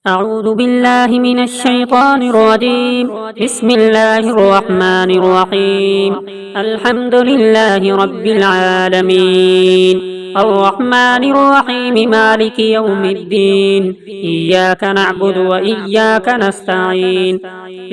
أعوذ بالله من الشيطان الرجيم. بسم الله الرحمن الرحيم. الحمد لله رب العالمين، الرحمن الرحيم، مالك يوم الدين. إياك نعبد وإياك نستعين.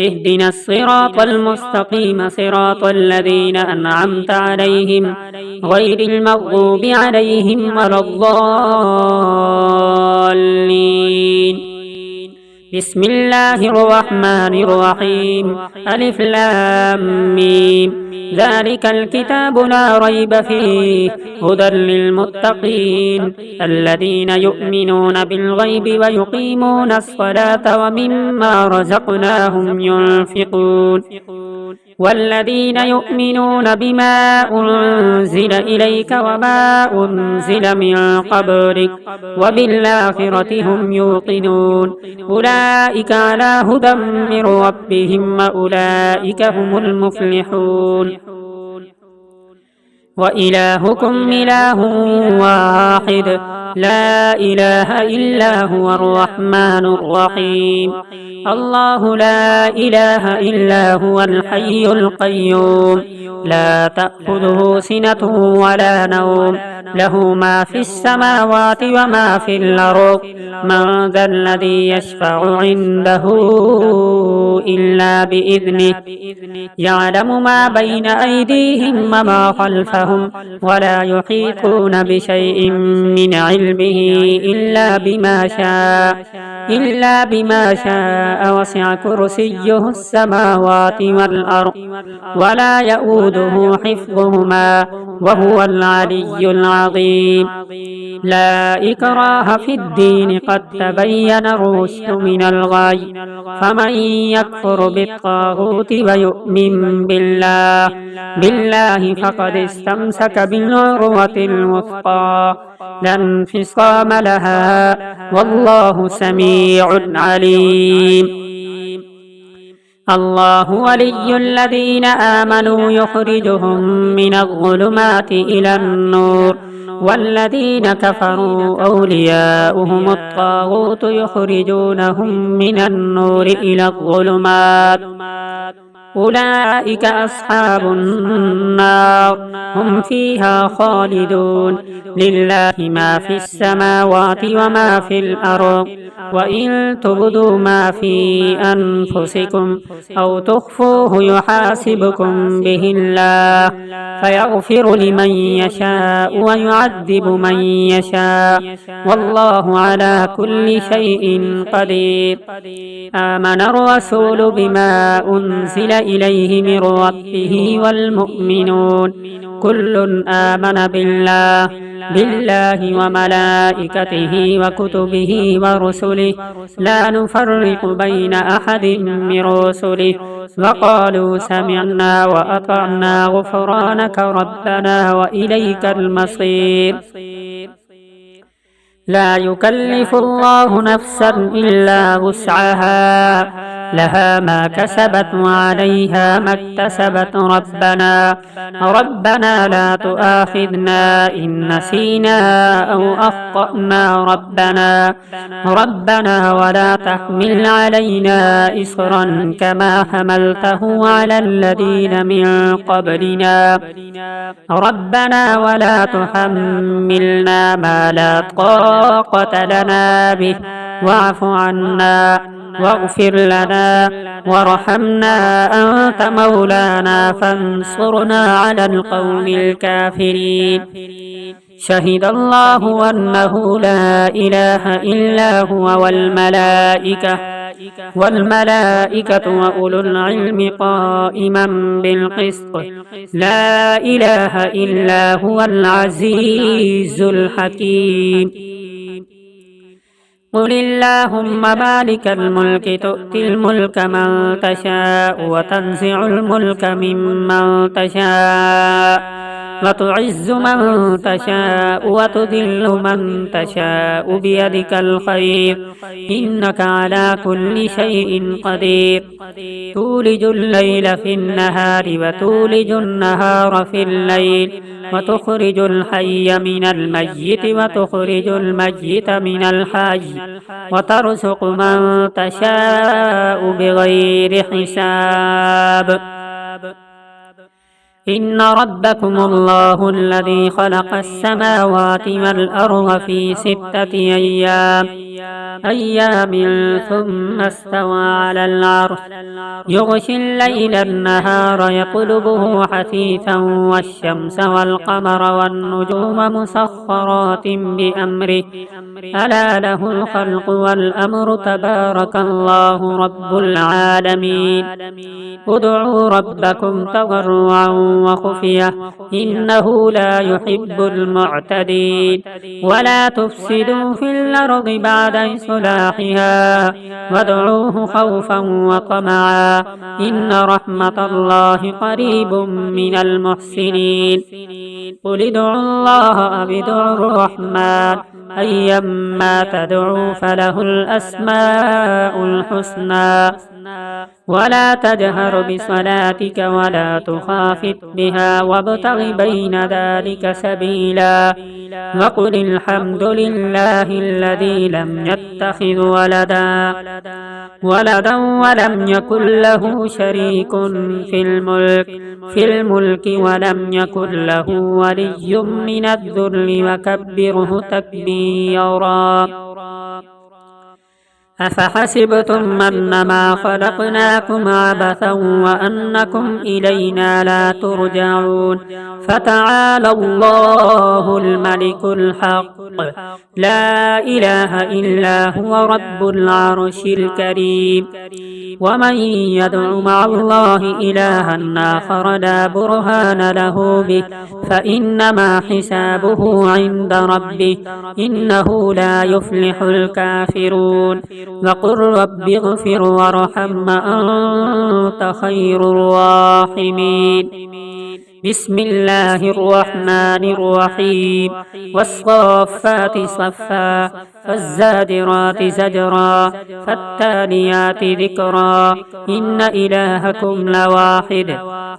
اهدنا الصراط المستقيم، صراط الذين أنعمت عليهم غير المغضوب عليهم ولا الضالين. بسم الله الرحمن الرحيم. ألف لام ميم. ذلك الكتاب لا ريب فيه هدى للمتقين الذين يؤمنون بالغيب ويقيمون الصلاة ومما رزقناهم ينفقون والذين يؤمنون بما أنزل إليك وما أنزل من قبلك وبالآخرة هم يوقنون أولئك على هدى من ربهم وأولئك هم المفلحون. وإلهكم إله واحد لا إله إلا هو الرحمن الرحيم. الله لا إله إلا هو الحي القيوم لا تأخذه سنة ولا نوم له ما في السماوات وما في الأرض من ذا الذي يشفع عنده إلا بإذنه يعلم ما بين أيديهم وما خلفهم ولا يحيطون بشيء من علمه إلا بما شاء وسع كرسيه السماوات والأرض ولا يؤوده حفظهما وهو العلي العظيم. لا إكراه في الدين قد تبين الرشد من الغي فمن يكفر بالطاغوت ويؤمن بالله فقد استمسك بالعروة الوثقى لا انفصام لها والله سميع عليم. الله ولي الذين آمنوا يخرجهم من الظلمات إلى النور والذين كفروا أولياؤهم الطاغوت يخرجونهم من النور إلى الظلمات أولئك أصحاب النار هم فيها خالدون. لله ما في السماوات وما في الأرض وإن تبدوا ما في أنفسكم أو تخفوه يحاسبكم به الله فيغفر لمن يشاء ويعذب من يشاء والله على كل شيء قدير. آمن الرسول بما أنزل إليه من ربه والمؤمنون كل آمن بالله وملائكته وكتبه ورسله لا نفرق بين أحد من رسله وقالوا سمعنا وأطعنا غفرانك ربنا وإليك المصير. لا يكلف الله نفسا إلا وسعها لها ما كسبت وعليها ما اكتسبت ربنا لا تؤاخذنا إن نسينا أو أخطأنا ربنا ولا تحمل علينا إصرا كما حملته على الذين من قبلنا ربنا ولا تحملنا ما لا طاقة لنا به واعف عنا واغفر لنا وارحمنا أنت مولانا فانصرنا على القوم الكافرين. شهد الله أنه لا إله إلا هو والملائكة وأولو العلم قائما بالقسط لا إله إلا هو العزيز الحكيم. قل اللهم مالك الملك تؤتي الملك من تشاء وتنزع الملك ممن تشاء وتعز من تشاء وتذل من تشاء بيدك الخير إنك على كل شيء قدير تولج الليل في النهار وتولج النهار في الليل وتخرج الحي من الميت وتخرج الميت من الحي وترزق من تشاء بغير حساب إن ربكم الله الذي خلق السماوات والأرض في 6 أيام ثم استوى على العرش يغشي الليل النهار يطلبه حثيثا والشمس والقمر والنجوم مسخرات بأمره ألا له الخلق والأمر تبارك الله رب العالمين ادعوا ربكم تضرعا وخفية إنه لا يحب المعتدين ولا تفسدوا في الأرض بعد إصلاحها وادعوه خوفا وطمعا إن رحمة الله قريب من المحسنين قل ادعوا الله أو ادعوا الرحمن أيما تدعوا فله الأسماء الحسنى ولا تجهر بصلاتك ولا تخافت بها وابتغ بين ذلك سبيلا وقل الحمد لله الذي لم يتخذ ولدا ولم يكن له شريك في الملك ولم يكن له ولي من الذل وكبره تكبيرا أفحسبتم أنما خلقناكم عبثا وأنكم إلينا لا ترجعون فتعالى الله الملك الحق لا إله إلا هو رب العرش الكريم ومن يدع مع الله إلها آخر لا برهان له به فإنما حسابه عند ربه إنه لا يفلح الكافرون وقل رب اغفر وارحم أنت خير الراحمين بسم الله الرحمن الرحيم والصافات صفا فالزاجرات زجرا فالتاليات ذكرا إن إلهكم لواحد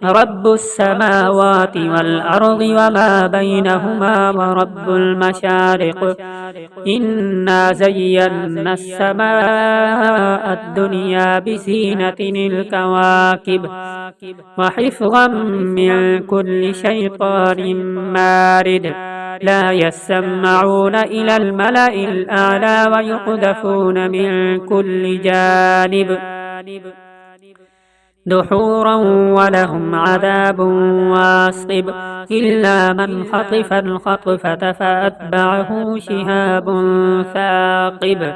رب السماوات والأرض وما بينهما ورب المشارق إنا زينا السماء الدنيا بزينة الكواكب وحفظا من كل شيطان مارد لا يسمعون إلى الملأ الأعلى ويقذفون من كل جانب دحورا ولهم عذاب واصب إلا من خطف الخطفة فأتبعه شهاب ثاقب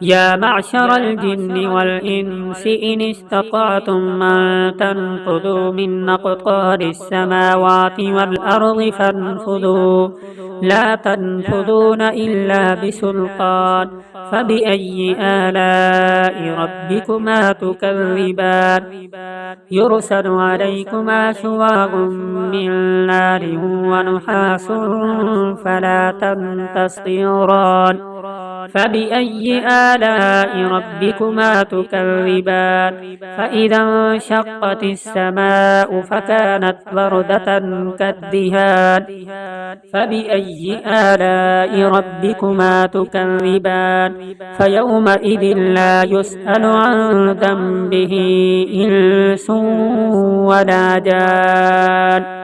يا معشر الجن والإنس إن استطعتم أن تنفذوا من أقطار السماوات والأرض فانفذوا لا تنفذون إلا بسلطان فبأي آلاء ربكما تكذبان يرسل عليكما شواظ من نار ونحاس فلا تنتصران فبأي آلاء ربكما تكذبان فإذا انشقت السماء فكانت وردة كالدهان فبأي آلاء ربكما تكذبان فيومئذ لا يسأل عن ذنبه إنس ولا جان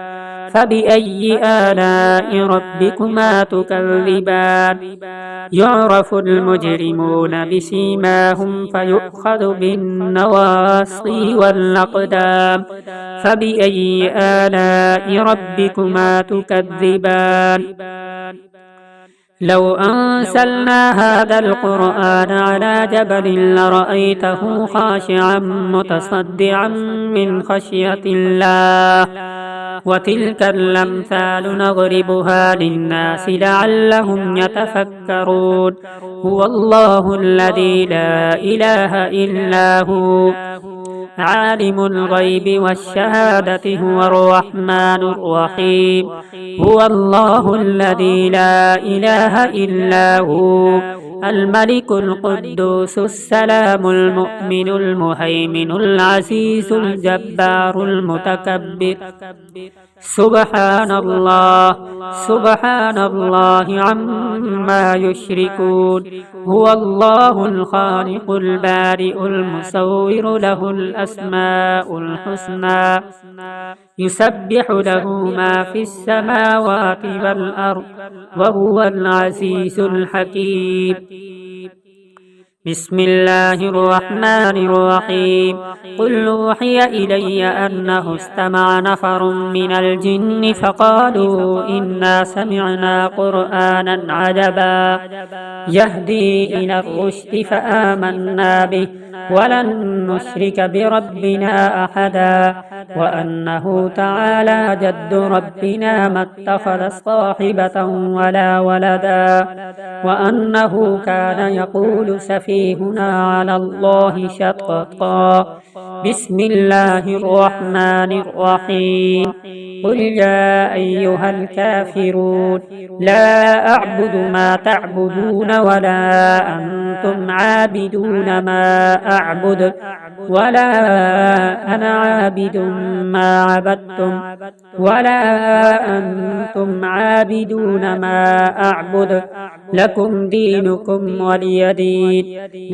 فبأي آلاء ربكما تكذبان يعرف المجرمون بسيماهم فيؤخذ بالنواصي والأقدام فبأي آلاء ربكما تكذبان لو أنزلنا هذا القرآن على جبل لرأيته خاشعا متصدعا من خشية الله وتلك الأمثال نضربها للناس لعلهم يتفكرون هو الله الذي لا إله إلا هو عالم الغيب والشهادة هو الرحمن الرحيم. هو الله الذي لا إله إلا هو، الملك القدوس السلام المؤمن المهيمن العزيز الجبار المتكبر. سبحان الله، سبحان الله عما يشركون. هو الله الخالق البارئ المصور، له الأسماء الحسنى، يسبح له ما في السماوات والأرض، وهو العزيز الحكيم. بسم الله الرحمن الرحيم. قل أوحي إلي أنه استمع نفر من الجن فقالوا إنا سمعنا قرآنا عجبا يهدي إلى الرشد فآمنا به ولن نشرك بربنا أحدا، وأنه تعالى جد ربنا ما اتخذ صاحبة ولا ولدا، وأنه كان يقول سفيهنا على الله شططا. بسم الله الرحمن الرحيم. قل يا أيها الكافرون لا أعبد ما تعبدون ولا أنتم عابدون ما أعبد ولا أنا عابد ما عبدتم ولا أنتم عابدون ما أعبد، لكم دينكم ولي دين.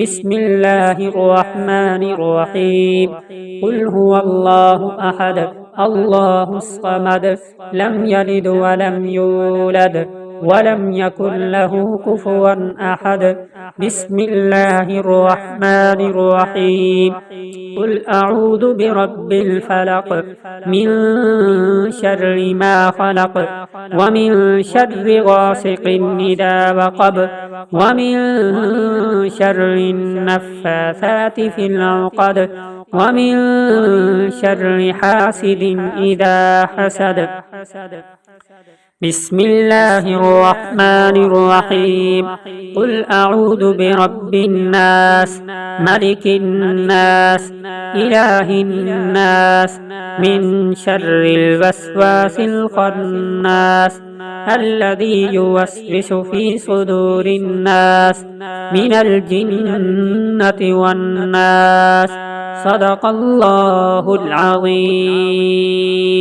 بسم الله الرحمن الرحيم. قل هو الله أحد الله الصمد، لم يلد ولم يولد ولم يكن له كفوا أحد. بسم الله الرحمن الرحيم. قل أعوذ برب الفلق، من شر ما خلق، ومن شر غاسق إذا وقب، ومن شر النفاثات في العقد، ومن شر حاسد إذا حسد. بسم الله الرحمن الرحيم. قل أعوذ برب الناس، ملك الناس، إله الناس، من شر الوسواس الخناس، الذي يوسوس في صدور الناس من الجنة والناس. صدق الله العظيم.